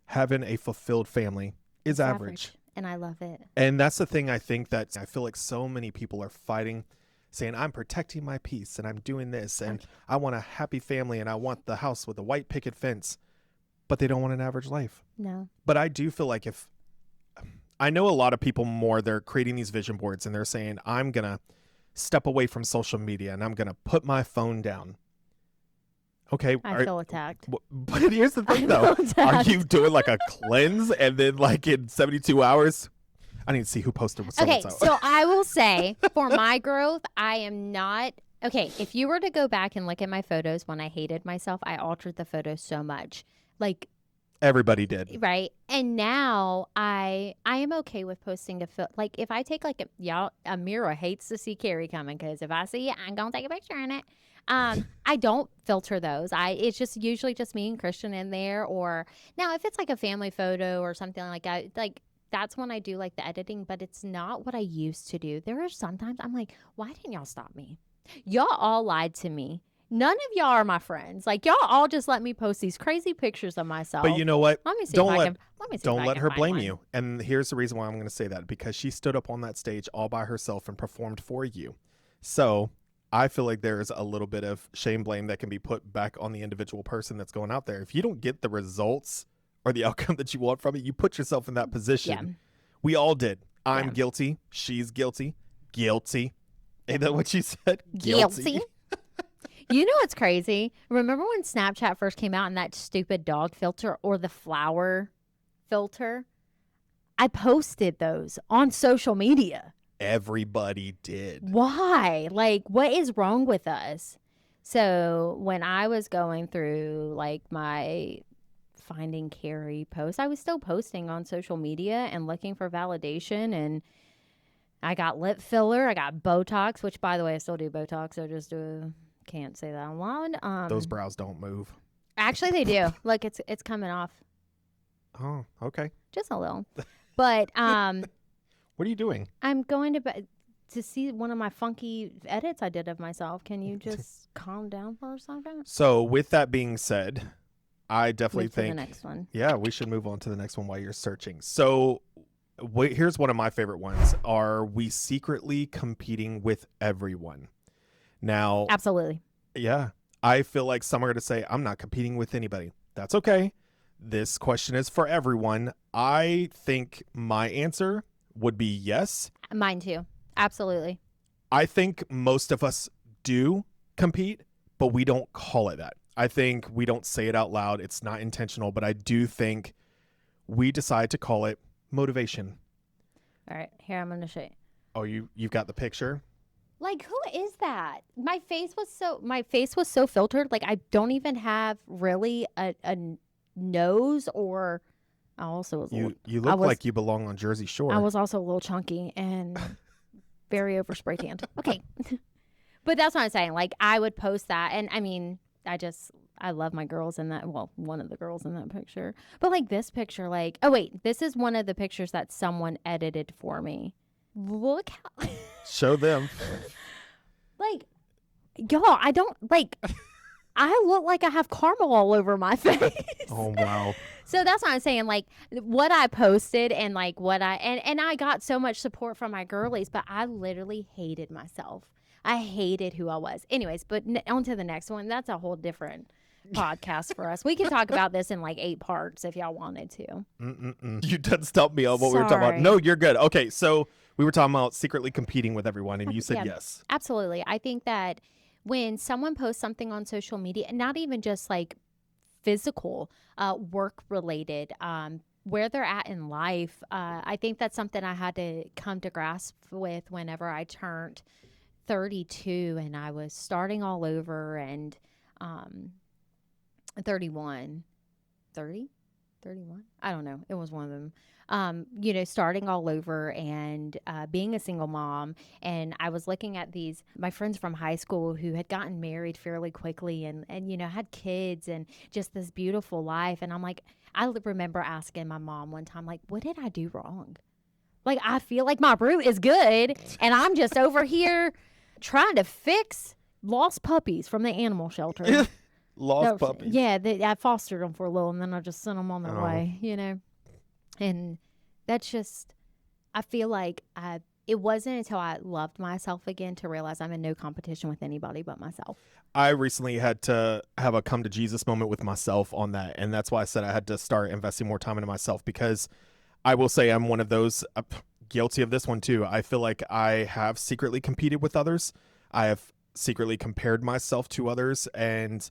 Having a fulfilled family is average. And I love it. And that's the thing I feel like so many people are fighting, saying, I'm protecting my peace and I'm doing this and I want a happy family and I want the house with a white picket fence, but they don't want an average life. No. But I do feel like I know a lot of people they're creating these vision boards and they're saying, I'm going to step away from social media and I'm going to put my phone down. Okay. I feel attacked. But here's the thing though. Are you doing like a cleanse and then like in 72 hours? I need to see who posted what. Okay, so I will say for my growth, I am not. Okay, if you were to go back and look at my photos when I hated myself, I altered the photos so much. Like, everybody did. Right. And now I am okay with posting like if I take like Amira hates to see Carrie coming, because if I see it, I'm going to take a picture in it. I don't filter those. It's just usually just me and Christian in there. Or now if it's like a family photo or something like that, like, that's when I do like the editing, but it's not what I used to do. There are sometimes I'm like, why didn't y'all stop me? Y'all all lied to me. None of y'all are my friends. Like, y'all all just let me post these crazy pictures of myself. But you know what? Let me see don't let her blame you. And here's the reason why I'm going to say that, because she stood up on that stage all by herself and performed for you. So I feel like there is a little bit of shame, blame that can be put back on the individual person that's going out there. If you don't get the results or the outcome that you want from it, you put yourself in that position. Yeah. We all did. I'm guilty. She's guilty. Guilty. Ain't that what you said? Guilty. You know what's crazy? Remember when Snapchat first came out and that stupid dog filter or the flower filter? I posted those on social media. Everybody did. Why? Like, what is wrong with us? So when I was going through like my Finding Carrie post, I was still posting on social media and looking for validation, and I got lip filler, I got Botox, which by the way I still do Botox, so just can't say that out loud. Those brows don't move. Actually they do. Look, it's coming off. Oh, okay. Just a little. But what are you doing? I'm going to to see one of my funky edits I did of myself. Can you just calm down for a second? So with that being said, I definitely Move to the think next one. yeah, we should move on to the next one while you're searching. So here's one of my favorite ones. Are we secretly competing with everyone? Now, Absolutely. yeah, I feel like some are going to say, I'm not competing with anybody. That's okay. This question is for everyone. I think my answer would be yes. Mine too. Absolutely. I think most of us do compete, but we don't call it that. I think we don't say it out loud. It's not intentional, but I do think we decide to call it motivation. All right, here I'm going to show you. Oh, you've got the picture? Like, who is that? My face was so filtered. Like, I don't even have really a nose, or I also was You look like you belong on Jersey Shore. I was also a little chunky and very over spray tanned. Okay. But that's what I'm saying. Like, I would post that. And I mean, I love my girls in that. Well, one of the girls in that picture. But like this picture, like, oh, wait, this is one of the pictures that someone edited for me. Look how. Show them. Like, y'all, I don't, like, I look like I have caramel all over my face. Oh, wow. So that's what I'm saying. Like, what I posted and like and I got so much support from my girlies, but I literally hated myself. I hated who I was. Anyways, but on to the next one. That's a whole different podcast for us. We can talk about this in like 8 parts if y'all wanted to. You done stumped me on what we were talking about. No, you're good. Okay, so we were talking about secretly competing with everyone, and you said yes. Absolutely. I think that when someone posts something on social media, not even just like physical, work related, where they're at in life, I think that's something I had to come to grasp with whenever I turned 32 and I was starting all over, and 31, I don't know, it was one of them. Starting all over and being a single mom. And I was looking at my friends from high school who had gotten married fairly quickly and had kids and just this beautiful life. And I'm like, I remember asking my mom one time, like, what did I do wrong? Like, I feel like my root is good and I'm just over here trying to fix lost puppies from the animal shelter. Puppies. Yeah, I fostered them for a little and then I just sent them on their way, And that's just, I feel like it wasn't until I loved myself again to realize I'm in no competition with anybody but myself. I recently had to have a come to Jesus moment with myself on that. And that's why I said I had to start investing more time into myself, because I will say I'm one of those guilty of this one too. I feel like I have secretly competed with others. I have secretly compared myself to others. And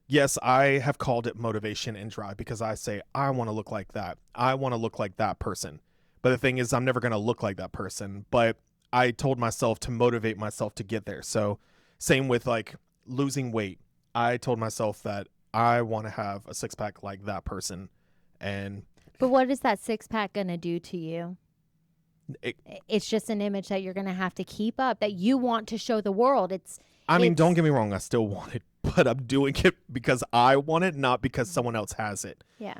yes, I have called it motivation and drive because I say, I want to look like that. I want to look like that person. But the thing is, I'm never going to look like that person. But I told myself to motivate myself to get there. So same with like losing weight. I told myself that I want to have a 6-pack like that person. But what is that 6-pack going to do to you? It's just an image that you're going to have to keep up, that you want to show the world. Don't get me wrong. I still want it, but I'm doing it because I want it, not because someone else has it. Yeah.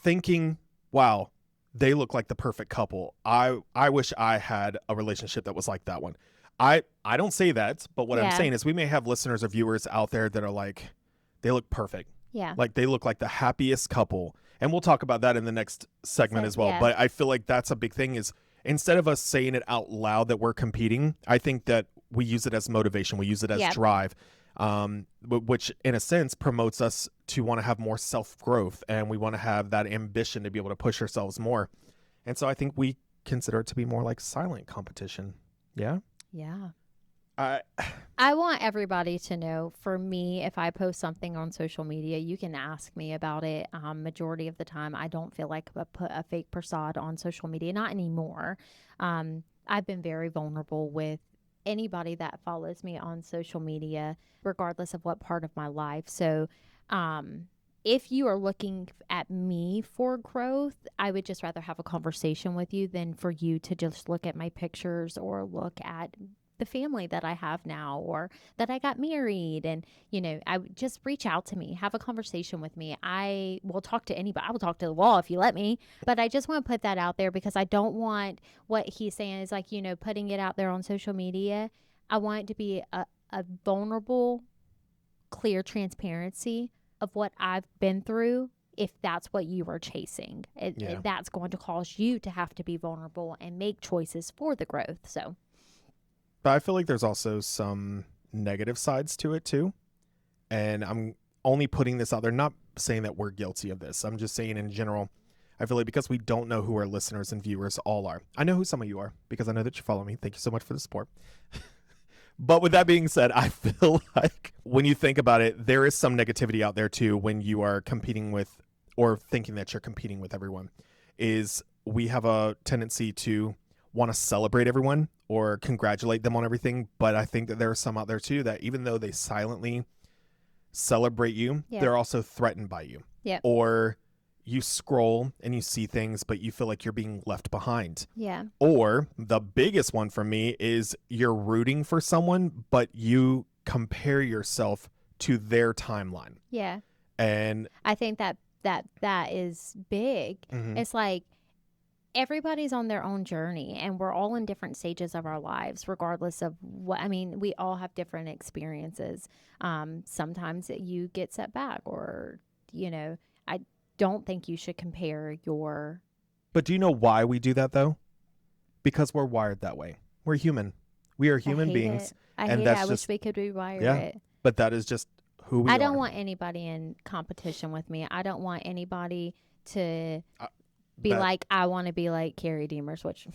Thinking, wow, they look like the perfect couple. I wish I had a relationship that was like that one. I don't say that, but what I'm saying is we may have listeners or viewers out there that are like, they look perfect. Yeah. Like they look like the happiest couple. And we'll talk about that in the next segment as well. Yeah. But I feel like that's a big thing is instead of us saying it out loud that we're competing, I think that we use it as motivation. We use it as drive, which in a sense promotes us to want to have more self-growth. And we want to have that ambition to be able to push ourselves more. And so I think we consider it to be more like silent competition. Yeah? Yeah. I want everybody to know, for me, if I post something on social media, you can ask me about it. Majority of the time, I don't feel like I put a fake facade on social media. Not anymore. I've been very vulnerable with anybody that follows me on social media, regardless of what part of my life. So if you are looking at me for growth, I would just rather have a conversation with you than for you to just look at my pictures or look at the family that I have now, or that I got married. And, I would just reach out to me, have a conversation with me. I will talk to anybody. I will talk to the wall if you let me. But I just want to put that out there because I don't want what he's saying is like, putting it out there on social media. I want it to be a vulnerable, clear transparency of what I've been through. If that's what you are chasing, that's going to cause you to have to be vulnerable and make choices for the growth. So, but I feel like there's also some negative sides to it too. And I'm only putting this out there, not saying that we're guilty of this. I'm just saying in general, I feel like because we don't know who our listeners and viewers all are. I know who some of you are because I know that you follow me. Thank you so much for the support. But with that being said, I feel like when you think about it, there is some negativity out there too when you are competing with or thinking that you're competing with everyone. Is we have a tendency to want to celebrate everyone or congratulate them on everything. But I think that there are some out there too that even though they silently celebrate you, they're also threatened by you. Yeah. Or you scroll and you see things, but you feel like you're being left behind. Yeah. Or the biggest one for me is you're rooting for someone, but you compare yourself to their timeline. Yeah. And I think that is big. Mm-hmm. It's like everybody's on their own journey and we're all in different stages of our lives, regardless of we all have different experiences. Sometimes you get set back or, I don't think you should compare your. But do you know why we do that though? Because we're wired that way. We're human. We are human beings. I wish we could rewire it. But that is just who we are. I don't want anybody in competition with me. I don't want anybody to be like, I want to be like Carrie Deemers, which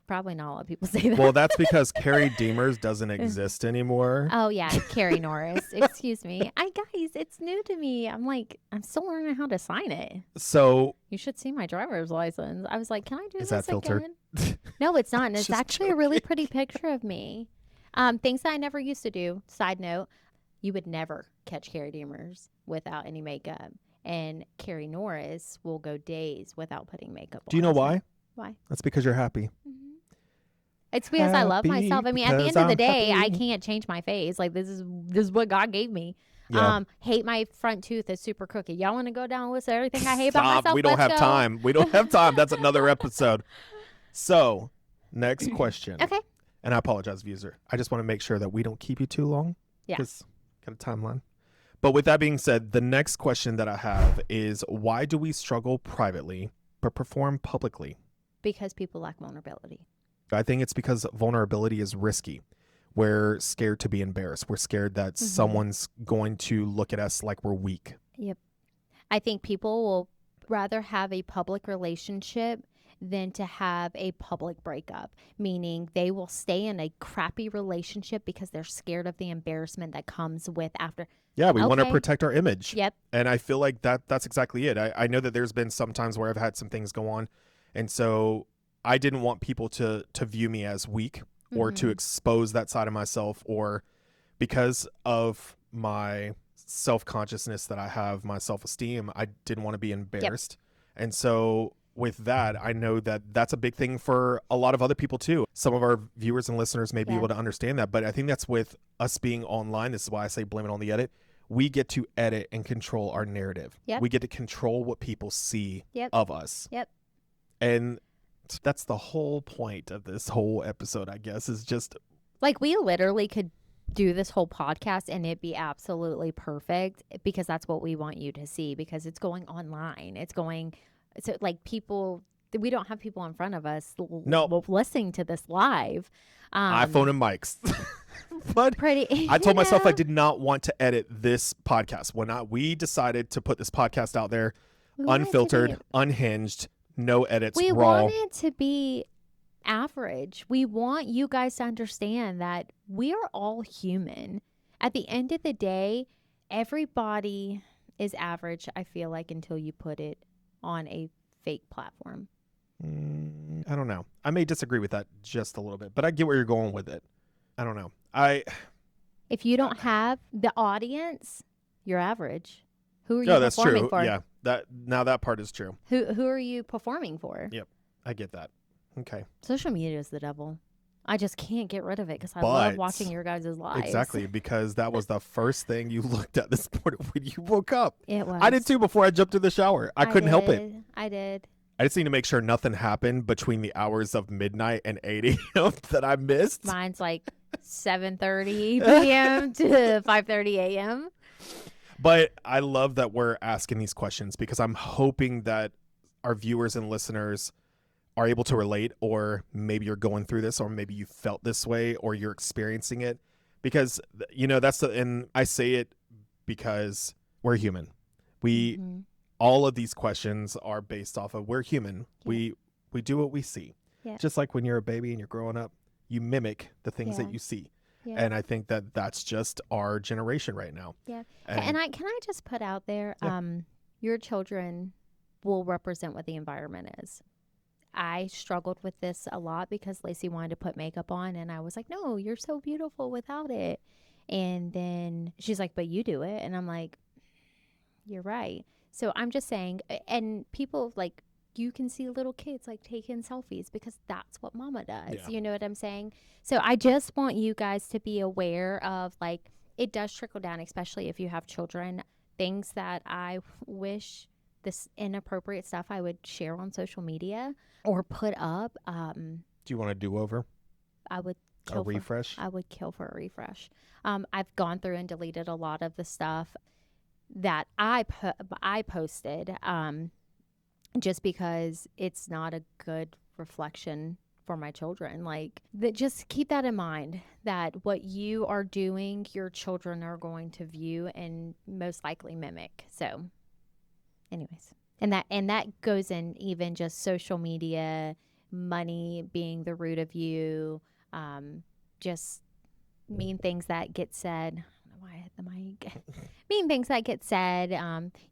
probably not a lot of people say that. Well, that's because Carrie Deemers doesn't exist anymore. Oh, yeah. Carrie Norris. Excuse me. Guys, it's new to me. I'm still learning how to sign it. So you should see my driver's license. I was like, can I do is this that filtered? again? No, it's not. And it's actually joking. a really pretty picture of me. Things that I never used to do. Side note, you would never catch Carrie Deemers without any makeup. And Carrie Norris will go days without putting makeup on. Do you know why? Why? That's because you're happy. Mm-hmm. It's because I love myself. I mean, at the end of the day, I can't change my face. Like, this is what God gave me. Yeah. Hate my front tooth is super crooked. Y'all want to go down and list everything I hate about myself? We don't Let's have go. time. We don't have time. That's another episode. So, next question. Okay. And I apologize, user. I just want to make sure that we don't keep you too long. Yeah. Because got a timeline. But with that being said, the next question that I have is, why do we struggle privately but perform publicly? Because people lack vulnerability. I think it's because vulnerability is risky. We're scared to be embarrassed. We're scared that someone's going to look at us like we're weak. Yep. I think people will rather have a public relationship than to have a public breakup, meaning they will stay in a crappy relationship because they're scared of the embarrassment that comes with after. Yeah, we want to protect our image. Yep. And I feel like that's exactly it. I know that there's been some times where I've had some things go on. And so I didn't want people to view me as weak or to expose that side of myself, or because of my self-consciousness that I have, my self-esteem, I didn't want to be embarrassed. Yep. And so with that, I know that that's a big thing for a lot of other people too. Some of our viewers and listeners may be able to understand that, but I think that's with us being online. This is why I say blame it on the edit. We get to edit and control our narrative. Yep. We get to control what people see of us. Yep. And that's the whole point of this whole episode, I guess, is just like we literally could do this whole podcast and it'd be absolutely perfect because that's what we want you to see, because it's going online. It's going, so like people, we don't have people in front of us listening to this live. iPhone and mics. But I told myself I did not want to edit this podcast. When we decided to put this podcast out there, unfiltered, unhinged, no edits, we raw. want it to be average. We want you guys to understand that we are all human. At the end of the day, everybody is average, I feel like, until you put it on a fake platform. I don't know. I may disagree with that just a little bit, but I get where you're going with it. I don't know. If you don't have the audience, you're average. Who are you that's performing true. for? Yeah, that part is true. Who are you performing for? Yep, I get that. Okay. Social media is the devil. I just can't get rid of it because I love But watching your guys' lives. exactly, because that was the first thing you looked at this morning when you woke up. It was. I did too before I jumped in the shower. I couldn't help it. I did. I just need to make sure nothing happened between the hours of midnight and 8 a.m. that I missed. Mine's like 7:30 p.m. to 5:30 a.m. But I love that we're asking these questions because I'm hoping that our viewers and listeners are able to relate, or maybe you're going through this, or maybe you felt this way, or you're experiencing it. Because, and I say it because we're human. All of these questions are based off of we're human. Yeah. We do what we see. Yeah. Just like when you're a baby and you're growing up, you mimic the things that you see. Yeah. And I think that that's just our generation right now. Yeah. And can I just put out there, your children will represent what the environment is. I struggled with this a lot because Lacey wanted to put makeup on and I was like, no, you're so beautiful without it. And then she's like, but you do it. And I'm like, you're right. So I'm just saying, and people like, you can see little kids like taking selfies because that's what mama does. Yeah. You know what I'm saying? So I just want you guys to be aware of, like, it does trickle down, especially if you have children, things that I wish, this inappropriate stuff I would share on social media or put up. Do you want a do-over? I would kill a refresh. I would kill for a refresh. I've gone through and deleted a lot of the stuff that I posted, just because it's not a good reflection for my children. Like, just keep that in mind, that what you are doing, your children are going to view and most likely mimic. So anyways, and that goes in even just social media, money being the root of you, just mean things that get said. I don't know why I hit the mic. Mean things that get said,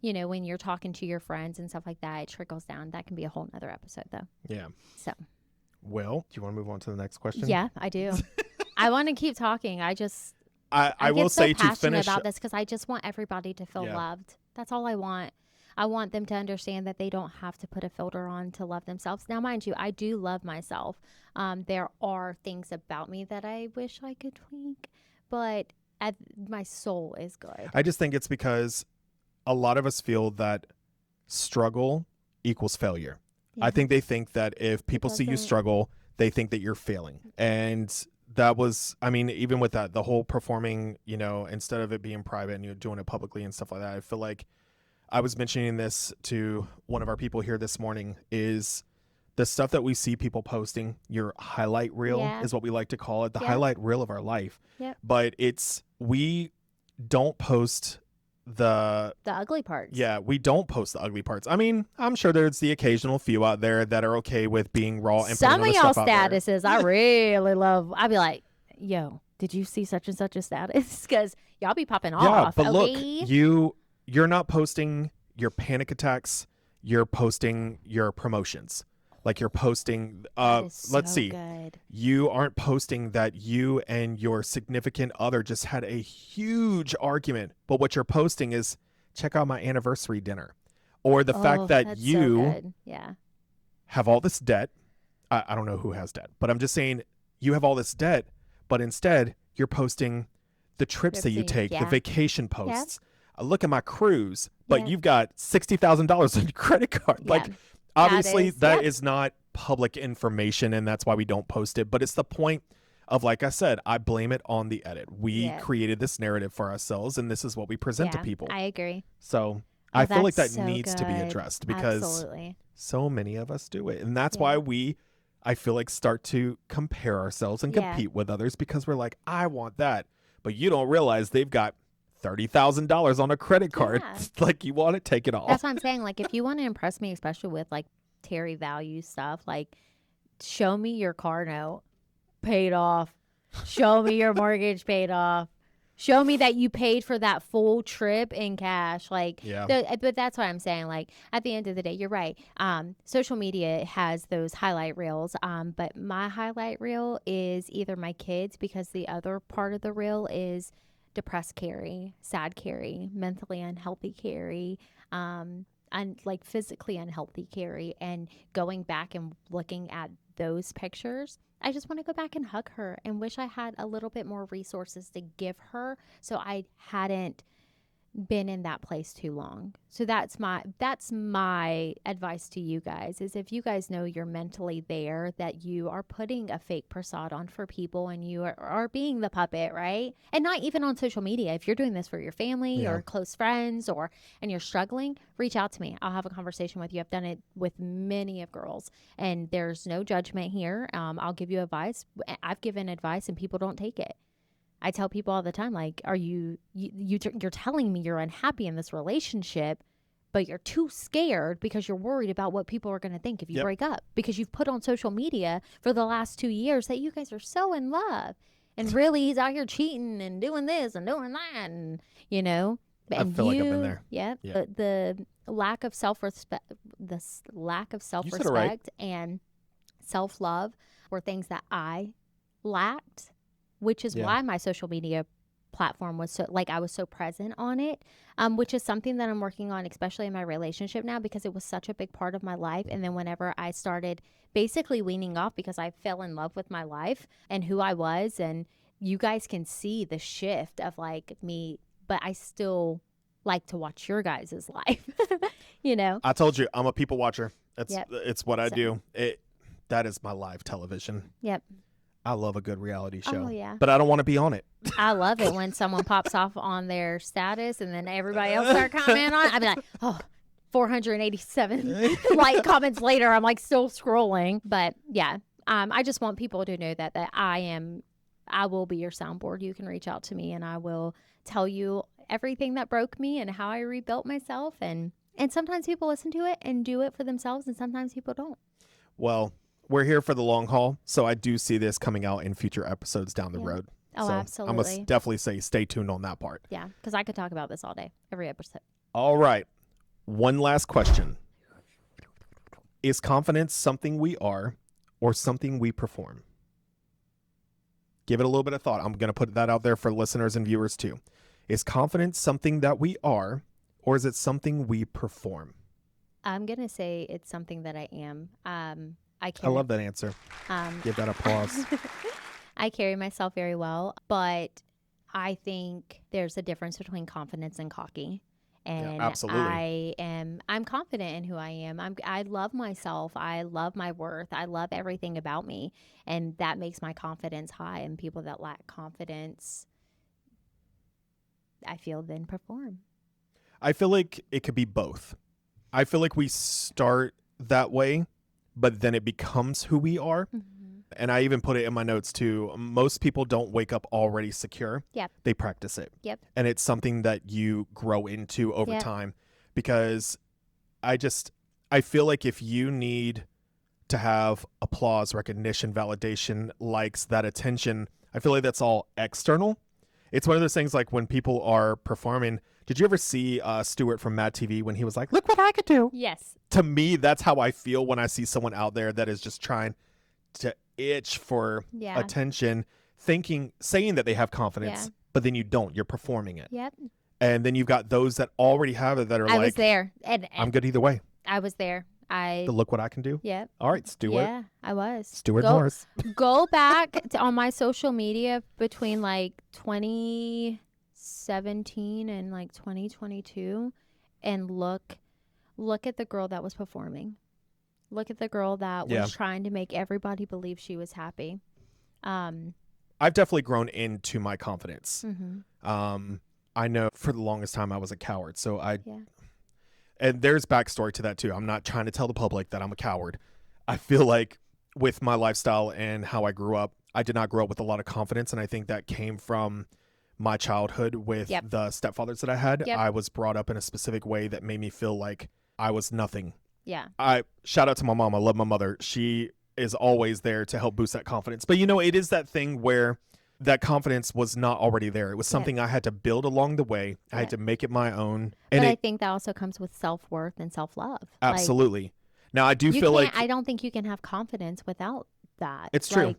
when you're talking to your friends and stuff like that, it trickles down. That can be a whole nother episode though. Yeah. So. Well, do you want to move on to the next question? Yeah, I do. I want to keep talking. I will say to finish about this because I just want everybody to feel loved. That's all I want. I want them to understand that they don't have to put a filter on to love themselves. Now, mind you, I do love myself. There are things about me that I wish I could tweak, but my soul is good. I just think it's because a lot of us feel that struggle equals failure. Yeah. I think they think that if people see you struggle, they think that you're failing. And that was, even with that, the whole performing, instead of it being private and you're doing it publicly and stuff like that, I feel like I was mentioning this to one of our people here this morning, is the stuff that we see people posting, your highlight reel is what we like to call it, the highlight reel of our life. Yep. But we don't post the ugly parts. Yeah, we don't post the ugly parts. I'm sure there's the occasional few out there that are okay with being raw and some of y'all statuses I really love. I'd be like, yo, did you see such and such a status? Because y'all be popping off. Yeah, but look, you're not posting your panic attacks. You're posting your promotions. Like, you're posting, let's see, good. You aren't posting that you and your significant other just had a huge argument. But what you're posting is, check out my anniversary dinner. Or the fact that you have all this debt. I don't know who has debt, but I'm just saying you have all this debt, but instead you're posting the trips that you take, the vacation posts. Look at my cruise, but you've got $60,000 on your credit card. Yeah. Like, obviously that is not public information, and that's why we don't post it. But it's the point of, like I said, I blame it on the edit. We created this narrative for ourselves, and this is what we present to people. I agree. So I feel like that needs to be addressed, because so many of us do it. And that's why I feel like, start to compare ourselves and compete with others, because we're like, I want that. But you don't realize they've got $30,000 on a credit card. Yeah. Like, you want to take it all. That's what I'm saying. Like, if you want to impress me, especially with like Terry value stuff, like, show me your car note paid off. Show me your mortgage paid off. Show me that you paid for that full trip in cash. Like, but that's what I'm saying. Like, at the end of the day, you're right. Social media has those highlight reels. But my highlight reel is either my kids, because the other part of the reel is depressed Carrie, sad Carrie, mentally unhealthy Carrie, and like physically unhealthy Carrie, and going back and looking at those pictures I just want to go back and hug her and wish I had a little bit more resources to give her so I hadn't been in that place too long. So that's my advice to you guys, is if you guys know you're mentally there, that you are putting a fake facade on for people and you are being the puppet, right? And not even on social media. If you're doing this for your family or close friends and you're struggling, reach out to me. I'll have a conversation with you. I've done it with many of girls, and there's no judgment here. I'll give you advice. I've given advice and people don't take it. I tell people all the time, like, are you're telling me you're unhappy in this relationship, but you're too scared because you're worried about what people are going to think if you break up, because you've put on social media for the last 2 years that you guys are so in love, and really he's out here cheating and doing this and doing that, and and I feel like I've been there. Yeah. The lack of self-respect, and self-love were things that I lacked, which is why my social media platform was I was so present on it, which is something that I'm working on, especially in my relationship now, because it was such a big part of my life. And then whenever I started basically weaning off because I fell in love with my life and who I was, and you guys can see the shift of me, but I still like to watch your guys' life, I told you, I'm a people watcher. It's what I do. That is my live television. Yep. I love a good reality show. Oh, yeah. But I don't want to be on it. I love it when someone pops off on their status and then everybody else start commenting on it. I'd be like, 487 like comments later. I'm still scrolling. But yeah, I just want people to know that I will be your soundboard. You can reach out to me and I will tell you everything that broke me and how I rebuilt myself. And sometimes people listen to it and do it for themselves, and sometimes people don't. Well, we're here for the long haul, so I do see this coming out in future episodes down the road. Oh, so absolutely. I must definitely say stay tuned on that part. Yeah, because I could talk about this all day, every episode. All right. One last question. Is confidence something we are or something we perform? Give it a little bit of thought. I'm going to put that out there for listeners and viewers too. Is confidence something that we are, or is it something we perform? I'm going to say it's something that I am. I love that answer. Give that applause. I carry myself very well, but I think there's a difference between confidence and cocky. And absolutely. I'm confident in who I am. I love myself. I love my worth. I love everything about me. And that makes my confidence high. And people that lack confidence, I feel, then perform. I feel like it could be both. I feel like we start that way, but then it becomes who we are. Mm-hmm. And I even put it in my notes too. Most people don't wake up already secure. Yep. They practice it. Yep. And it's something that you grow into over time, because I feel like if you need to have applause, recognition, validation, likes, that attention, I feel like that's all external. It's one of those things like when people are performing. Did you ever see Stuart from Mad TV when he was like, look what I could do? Yes. To me, that's how I feel when I see someone out there that is just trying to itch for attention, saying that they have confidence, but then you don't. You're performing it. Yep. And then you've got those that already have it that are I was there. And I'm good either way. I was there. Look what I can do. Yeah. All right, Stuart. Yeah, I was. Stuart Norris. Go back on my social media between 2017 and 2022 and look at the girl that was performing. Look at the girl that was trying to make everybody believe she was happy. I've definitely grown into my confidence. Mm-hmm. I know for the longest time I was a coward. So and there's backstory to that too. I'm not trying to tell the public that I'm a coward. I feel like with my lifestyle and how I grew up, I did not grow up with a lot of confidence. And I think that came from my childhood with the stepfathers that I had. Yep. I was brought up in a specific way that made me feel like I was nothing. Yeah. I shout out to my mom. I love my mother. She is always there to help boost that confidence. But it is that thing where that confidence was not already there. It was something I had to build along the way. I had to make it my own. And I think that also comes with self-worth and self-love. Absolutely. Now, I do feel like I don't think you can have confidence without that. It's true.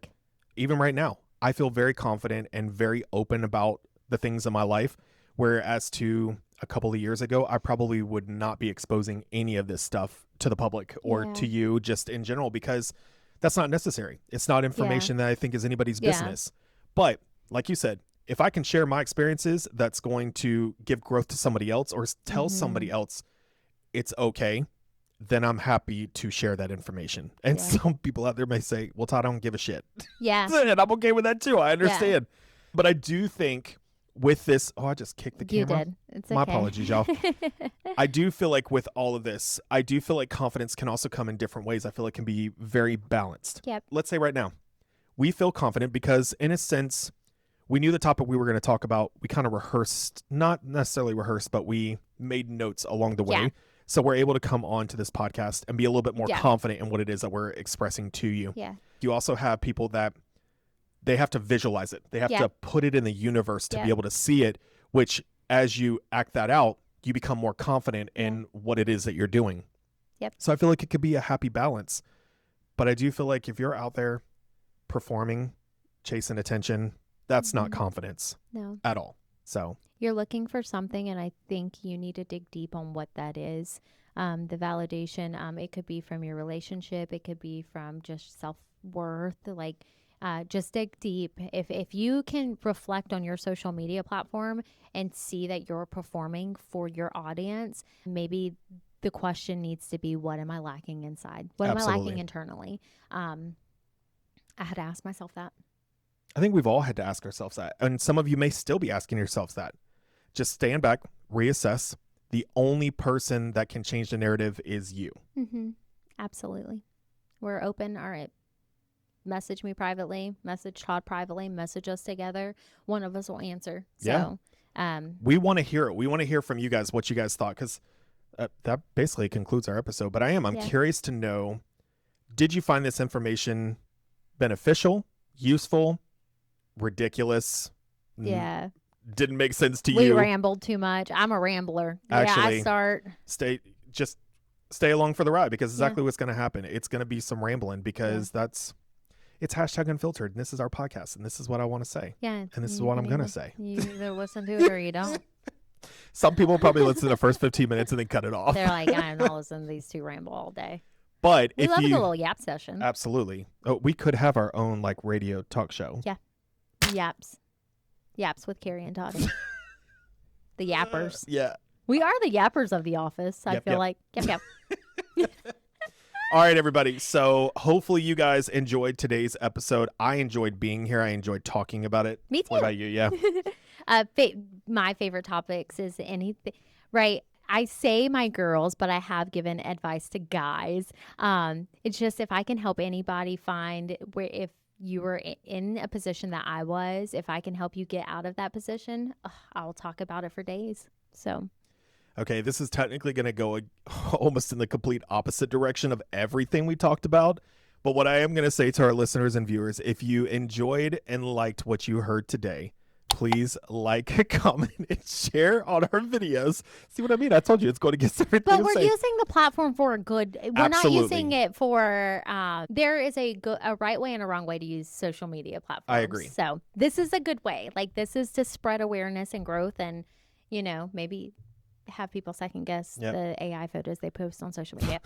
Even right now, I feel very confident and very open about the things in my life. Whereas to a couple of years ago, I probably would not be exposing any of this stuff to the public or to you just in general, because That's not necessary. It's not information that I think is anybody's business. But like you said, if I can share my experiences, that's going to give growth to somebody else or tell somebody else it's okay, then I'm happy to share that information. And some people out there may say, well, Todd, I don't give a shit. Yeah. And I'm okay with that too. I understand. But I do think with this, I just kicked the camera. You did. It's okay. My apologies, y'all. I do feel like with all of this, I do feel like confidence can also come in different ways. I feel it can be very balanced. Yep. Let's say right now, we feel confident because in a sense, we knew the topic we were going to talk about. We kind of rehearsed, not necessarily rehearsed, but we made notes along the way. Yeah. So we're able to come on to this podcast and be a little bit more confident in what it is that we're expressing to you. Yeah. You also have people that they have to visualize it. They have to put it in the universe to be able to see it, which as you act that out, you become more confident in what it is that you're doing. Yep. So I feel like it could be a happy balance. But I do feel like if you're out there performing, chasing attention, that's not confidence at all. So you're looking for something, and I think you need to dig deep on what that is. The validation, it could be from your relationship. It could be from just self-worth. Like, just dig deep. If you can reflect on your social media platform and see that you're performing for your audience, maybe the question needs to be, what am I lacking inside? What am I lacking internally? I had to ask myself that. I think we've all had to ask ourselves that. And some of you may still be asking yourselves that. Just stand back, reassess. The only person that can change the narrative is you. Mm-hmm. Absolutely. We're open. All right. Message me privately, message Todd privately, message us together. One of us will answer. So, we want to hear it. We want to hear from you guys what you guys thought, because that basically concludes our episode. But I'm curious to know, did you find this information beneficial, useful, ridiculous? Yeah. Didn't make sense to you? We rambled too much. I'm a rambler. Actually, stay along for the ride, because exactly what's going to happen. It's going to be some rambling, because it's hashtag unfiltered, and this is our podcast, and this is what I want to say. Yeah. And this is what I'm going to say. You either listen to it or you don't. Some people probably listen to the first 15 minutes and then cut it off. They're like, I'm not listening to these two ramble all day. But we love a little yap session. Absolutely. Oh, we could have our own like radio talk show. Yeah. Yaps with Carrie and Toddy. The yappers. Yeah. We are the yappers of the office. I feel like. Yep. All right, everybody. So hopefully you guys enjoyed today's episode. I enjoyed being here. I enjoyed talking about it. Me too. What about you? Yeah. My favorite topics is anything, right? I say my girls, but I have given advice to guys. It's just if I can help anybody find where, if you were in a position that I was, if I can help you get out of that position, I'll talk about it for days. So. Okay, this is technically going to go almost in the complete opposite direction of everything we talked about. But what I am going to say to our listeners and viewers, if you enjoyed and liked what you heard today, please like, comment, and share on our videos. See what I mean? I told you it's going to get everything. But we're using the platform for a good. We're not using it for. There is a right way and a wrong way to use social media platforms. I agree. So this is a good way. Like, this is to spread awareness and growth, and maybe have people second guess the AI photos they post on social media.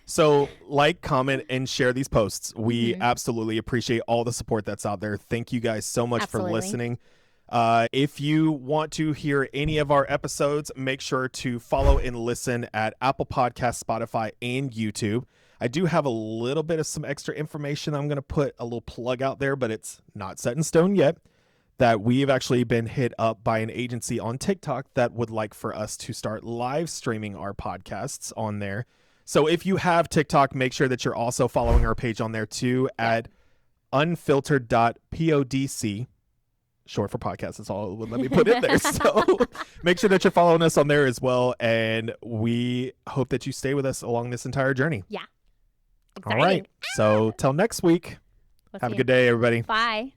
So like, comment, and share these posts. We absolutely appreciate all the support that's out there. Thank you guys so much for listening. If you want to hear any of our episodes, make sure to follow and listen at Apple Podcasts, Spotify, and YouTube. I do have a little bit of some extra information. I'm going to put a little plug out there, but it's not set in stone yet, that we've actually been hit up by an agency on TikTok that would like for us to start live streaming our podcasts on there. So if you have TikTok, make sure that you're also following our page on there too at unfiltered.podc. Short for podcast. That's all it would let me put in there. So make sure that you're following us on there as well. And we hope that you stay with us along this entire journey. Yeah. Exciting. All right. So till next week, have a good day, everybody. Bye.